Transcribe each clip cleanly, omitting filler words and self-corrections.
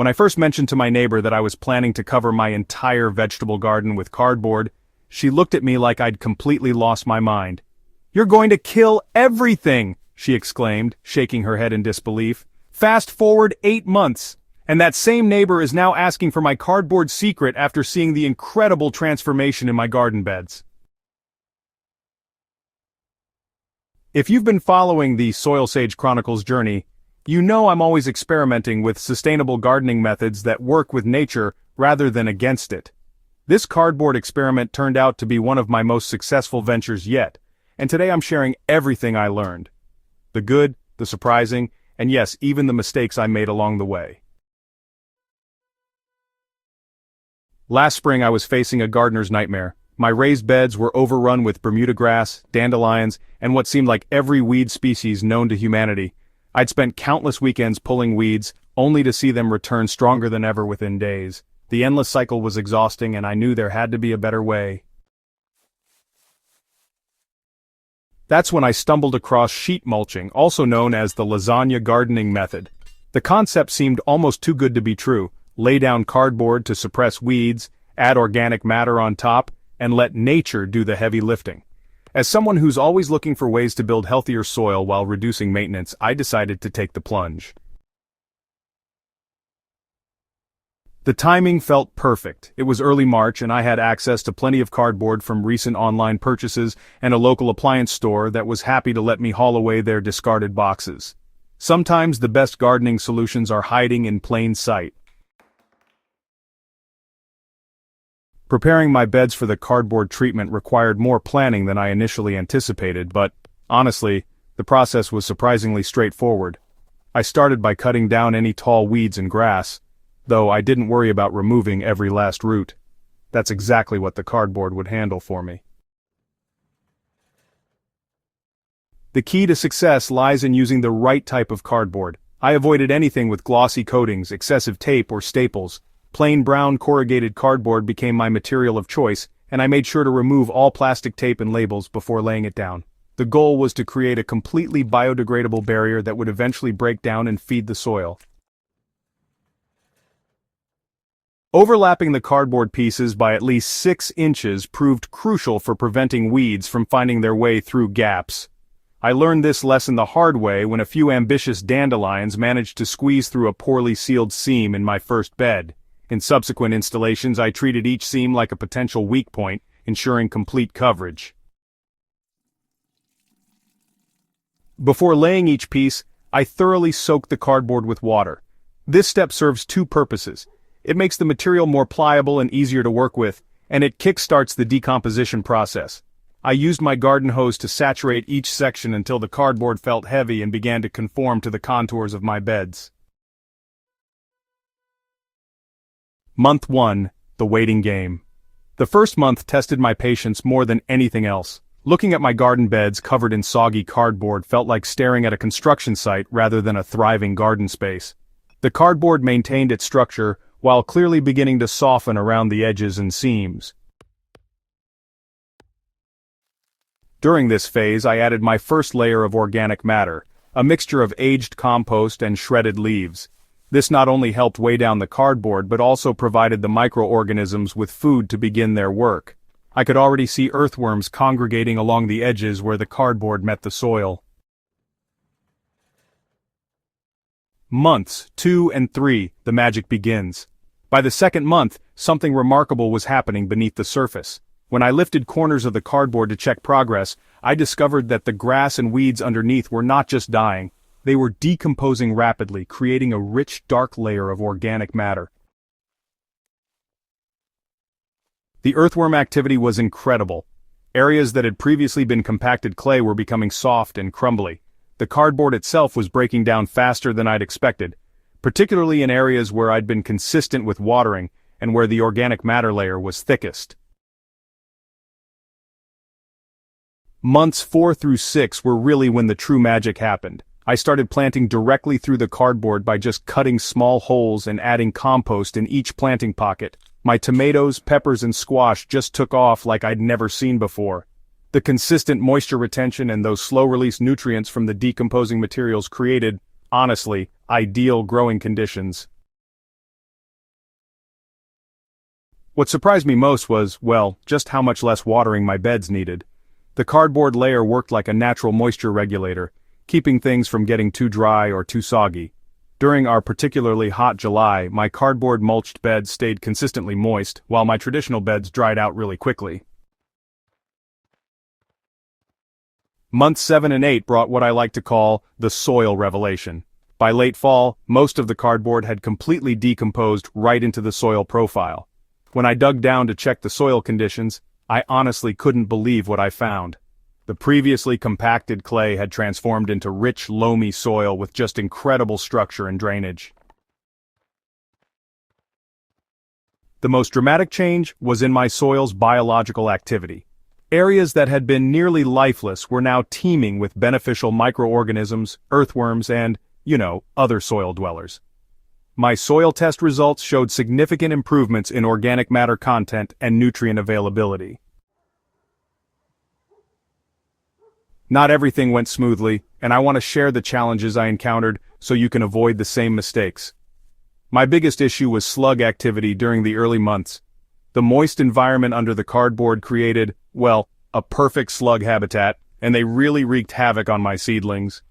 When I first mentioned to my neighbor that I was planning to cover my entire vegetable garden with cardboard, she looked at me like I'd completely lost my mind. "You're going to kill everything!" she exclaimed, shaking her head in disbelief. "Fast forward 8 months, and that same neighbor is now asking for my cardboard secret after seeing the incredible transformation in my garden beds." If you've been following the Soil Sage Chronicles journey, you know I'm always experimenting with sustainable gardening methods that work with nature rather than against it. This cardboard experiment turned out to be one of my most successful ventures yet, and today I'm sharing everything I learned. The good, the surprising, and yes, even the mistakes I made along the way. Last spring I was facing a gardener's nightmare. My raised beds were overrun with Bermuda grass, dandelions, and what seemed like every weed species known to humanity. I'd spent countless weekends pulling weeds, only to see them return stronger than ever within days. The endless cycle was exhausting, and I knew there had to be a better way. That's when I stumbled across sheet mulching, also known as the lasagna gardening method. The concept seemed almost too good to be true. Lay down cardboard to suppress weeds, add organic matter on top, and let nature do the heavy lifting. As someone who's always looking for ways to build healthier soil while reducing maintenance, I decided to take the plunge. The timing felt perfect. It was early March and I had access to plenty of cardboard from recent online purchases and a local appliance store that was happy to let me haul away their discarded boxes. Sometimes the best gardening solutions are hiding in plain sight. Preparing my beds for the cardboard treatment required more planning than I initially anticipated, but, honestly, the process was surprisingly straightforward. I started by cutting down any tall weeds and grass, though I didn't worry about removing every last root. That's exactly what the cardboard would handle for me. The key to success lies in using the right type of cardboard. I avoided anything with glossy coatings, excessive tape, or staples. Plain brown corrugated cardboard became my material of choice, and I made sure to remove all plastic tape and labels before laying it down. The goal was to create a completely biodegradable barrier that would eventually break down and feed the soil. Overlapping the cardboard pieces by at least 6 inches proved crucial for preventing weeds from finding their way through gaps. I learned this lesson the hard way when a few ambitious dandelions managed to squeeze through a poorly sealed seam in my first bed. In subsequent installations, I treated each seam like a potential weak point, ensuring complete coverage. Before laying each piece, I thoroughly soaked the cardboard with water. This step serves 2 purposes. It makes the material more pliable and easier to work with, and it kickstarts the decomposition process. I used my garden hose to saturate each section until the cardboard felt heavy and began to conform to the contours of my beds. Month 1, the waiting game. The first month tested my patience more than anything else. Looking at my garden beds covered in soggy cardboard felt like staring at a construction site rather than a thriving garden space. The cardboard maintained its structure, while clearly beginning to soften around the edges and seams. During this phase, I added my first layer of organic matter, a mixture of aged compost and shredded leaves. This not only helped weigh down the cardboard but also provided the microorganisms with food to begin their work. I could already see earthworms congregating along the edges where the cardboard met the soil. Months 2 and 3, the magic begins. By the second month, something remarkable was happening beneath the surface. When I lifted corners of the cardboard to check progress, I discovered that the grass and weeds underneath were not just dying. They were decomposing rapidly, creating a rich, dark layer of organic matter. The earthworm activity was incredible. Areas that had previously been compacted clay were becoming soft and crumbly. The cardboard itself was breaking down faster than I'd expected, particularly in areas where I'd been consistent with watering and where the organic matter layer was thickest. Months 4 through 6 were really when the true magic happened. I started planting directly through the cardboard by just cutting small holes and adding compost in each planting pocket. My tomatoes, peppers, and squash just took off like I'd never seen before. The consistent moisture retention and those slow-release nutrients from the decomposing materials created, honestly, ideal growing conditions. What surprised me most was, well, just how much less watering my beds needed. The cardboard layer worked like a natural moisture regulator, keeping things from getting too dry or too soggy. During our particularly hot July, my cardboard mulched beds stayed consistently moist, while my traditional beds dried out really quickly. Months 7 and 8 brought what I like to call the soil revelation. By late fall, most of the cardboard had completely decomposed right into the soil profile. When I dug down to check the soil conditions, I honestly couldn't believe what I found. The previously compacted clay had transformed into rich, loamy soil with just incredible structure and drainage. The most dramatic change was in my soil's biological activity. Areas that had been nearly lifeless were now teeming with beneficial microorganisms, earthworms, and, other soil dwellers. My soil test results showed significant improvements in organic matter content and nutrient availability. Not everything went smoothly, and I want to share the challenges I encountered so you can avoid the same mistakes. My biggest issue was slug activity during the early months. The moist environment under the cardboard created, well, a perfect slug habitat, and they really wreaked havoc on my seedlings.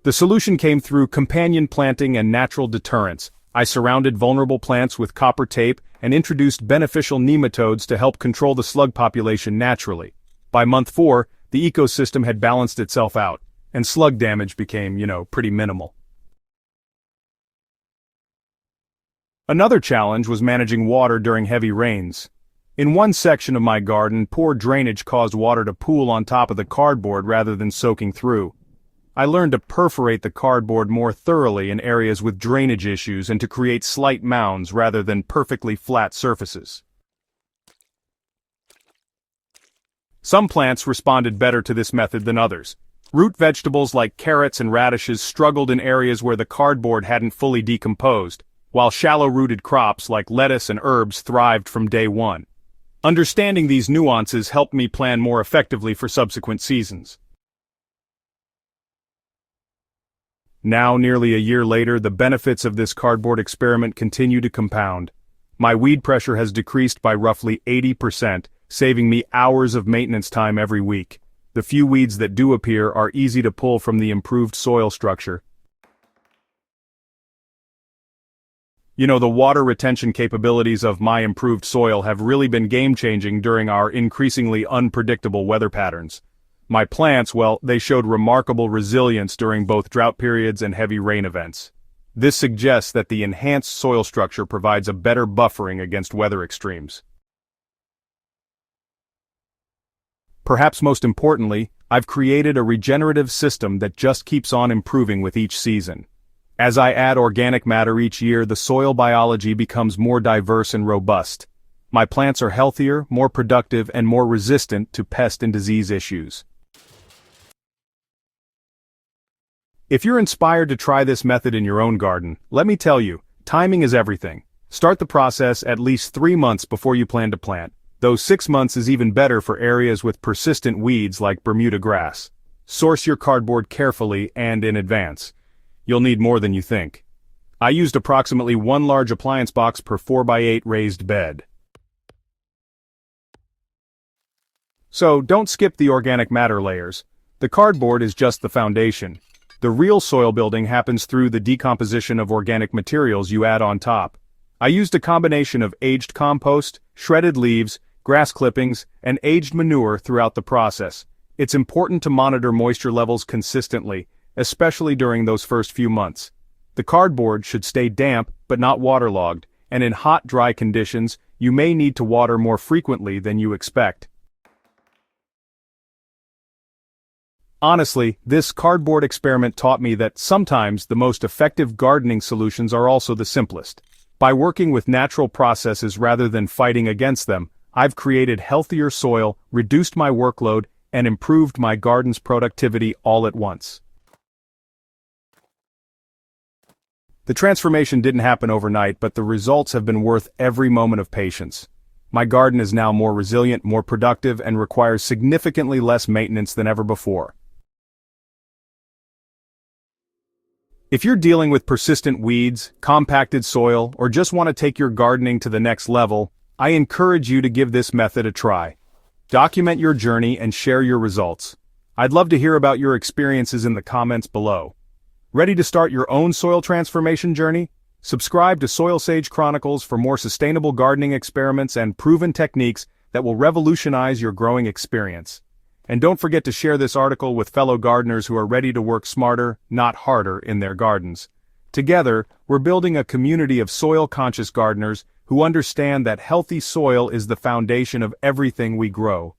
The solution came through companion planting and natural deterrents. I surrounded vulnerable plants with copper tape and introduced beneficial nematodes to help control the slug population naturally. By month 4, the ecosystem had balanced itself out, and slug damage became, pretty minimal. Another challenge was managing water during heavy rains. In one section of my garden, poor drainage caused water to pool on top of the cardboard rather than soaking through. I learned to perforate the cardboard more thoroughly in areas with drainage issues and to create slight mounds rather than perfectly flat surfaces. Some plants responded better to this method than others. Root vegetables like carrots and radishes struggled in areas where the cardboard hadn't fully decomposed, while shallow-rooted crops like lettuce and herbs thrived from day one. Understanding these nuances helped me plan more effectively for subsequent seasons. Now, nearly a year later, the benefits of this cardboard experiment continue to compound. My weed pressure has decreased by roughly 80%, saving me hours of maintenance time every week. The few weeds that do appear are easy to pull from the improved soil structure. The water retention capabilities of my improved soil have really been game-changing during our increasingly unpredictable weather patterns. My plants, well, they showed remarkable resilience during both drought periods and heavy rain events. This suggests that the enhanced soil structure provides a better buffering against weather extremes. Perhaps most importantly, I've created a regenerative system that just keeps on improving with each season. As I add organic matter each year, the soil biology becomes more diverse and robust. My plants are healthier, more productive, and more resistant to pest and disease issues. If you're inspired to try this method in your own garden, let me tell you, timing is everything. Start the process at least 3 months before you plan to plant, though 6 months is even better for areas with persistent weeds like Bermuda grass. Source your cardboard carefully and in advance. You'll need more than you think. I used approximately 1 large appliance box per 4x8 raised bed. So don't skip the organic matter layers. The cardboard is just the foundation. The real soil building happens through the decomposition of organic materials you add on top. I used a combination of aged compost, shredded leaves, grass clippings, and aged manure throughout the process. It's important to monitor moisture levels consistently, especially during those first few months. The cardboard should stay damp but not waterlogged, and in hot, dry conditions, you may need to water more frequently than you expect. Honestly, this cardboard experiment taught me that sometimes the most effective gardening solutions are also the simplest. By working with natural processes rather than fighting against them, I've created healthier soil, reduced my workload, and improved my garden's productivity all at once. The transformation didn't happen overnight, but the results have been worth every moment of patience. My garden is now more resilient, more productive, and requires significantly less maintenance than ever before. If you're dealing with persistent weeds, compacted soil, or just want to take your gardening to the next level, I encourage you to give this method a try. Document your journey and share your results. I'd love to hear about your experiences in the comments below. Ready to start your own soil transformation journey? Subscribe to Soil Sage Chronicles for more sustainable gardening experiments and proven techniques that will revolutionize your growing experience. And don't forget to share this article with fellow gardeners who are ready to work smarter, not harder, in their gardens. Together, we're building a community of soil-conscious gardeners who understand that healthy soil is the foundation of everything we grow.